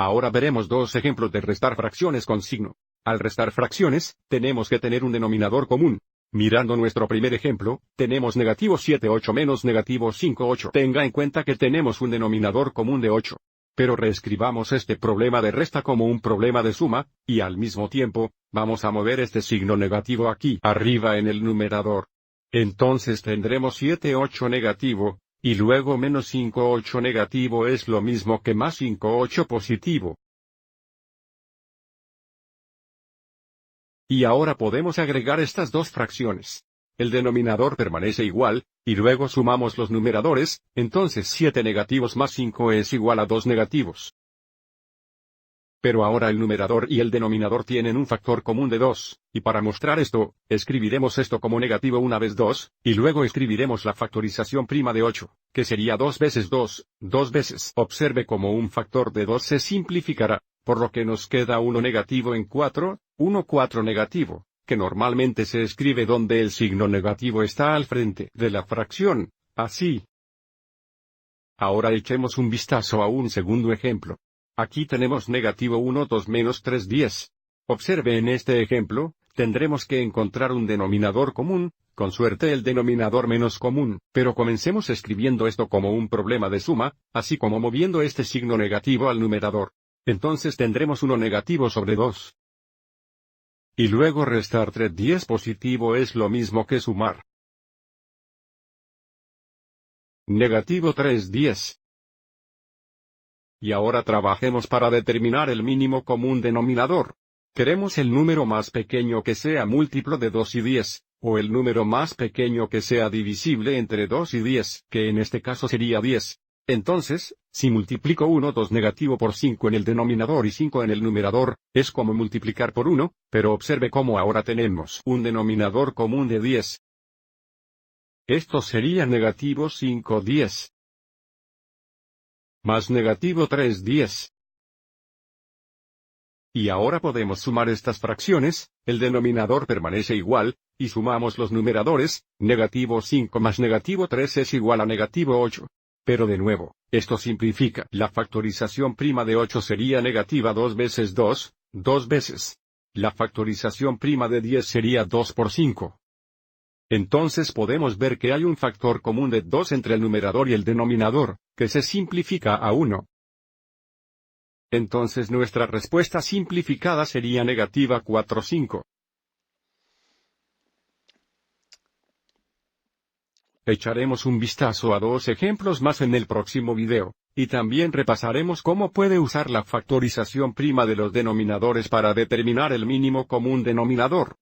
Ahora veremos dos ejemplos de restar fracciones con signo. Al restar fracciones, tenemos que tener un denominador común. Mirando nuestro primer ejemplo, tenemos negativo 7,8 menos negativo 5,8. Tenga en cuenta que tenemos un denominador común de 8. Pero reescribamos este problema de resta como un problema de suma, y al mismo tiempo, vamos a mover este signo negativo aquí arriba en el numerador. Entonces tendremos 7,8 negativo, y luego menos 5,8 negativo es lo mismo que más 5,8 positivo. Y ahora podemos agregar estas dos fracciones. El denominador permanece igual, y luego sumamos los numeradores, entonces 7 negativos más 5 es igual a 2 negativos. Pero ahora el numerador y el denominador tienen un factor común de 2, y para mostrar esto, escribiremos esto como negativo una vez 2, y luego escribiremos la factorización prima de 8, que sería 2 veces 2, 2 veces. Observe cómo un factor de 2 se simplificará, por lo que nos queda 1 negativo en 4, 1 4 negativo, que normalmente se escribe donde el signo negativo está al frente de la fracción, así. Ahora echemos un vistazo a un segundo ejemplo. Aquí tenemos negativo 1 2 menos 3 10. Observe en este ejemplo, tendremos que encontrar un denominador común, con suerte el denominador menos común, pero comencemos escribiendo esto como un problema de suma, así como moviendo este signo negativo al numerador. Entonces tendremos 1 negativo sobre 2. Y luego restar 3 10 positivo es lo mismo que sumar. Negativo 3 10. Y ahora trabajemos para determinar el mínimo común denominador. Queremos el número más pequeño que sea múltiplo de 2 y 10, o el número más pequeño que sea divisible entre 2 y 10, que en este caso sería 10. Entonces, si multiplico 1 2 negativo por 5 en el denominador y 5 en el numerador, es como multiplicar por 1, pero observe cómo ahora tenemos un denominador común de 10. Esto sería negativo 5 10. Más negativo 3 10. Y ahora podemos sumar estas fracciones, el denominador permanece igual, y sumamos los numeradores, negativo 5 más negativo 3 es igual a negativo 8. Pero de nuevo, esto simplifica. La factorización prima de 8 sería negativa 2 veces 2, 2 veces. La factorización prima de 10 sería 2 por 5. Entonces podemos ver que hay un factor común de 2 entre el numerador y el denominador, que se simplifica a 1. Entonces nuestra respuesta simplificada sería negativa 4 5. Echaremos un vistazo a dos ejemplos más en el próximo video, y también repasaremos cómo puede usar la factorización prima de los denominadores para determinar el mínimo común denominador.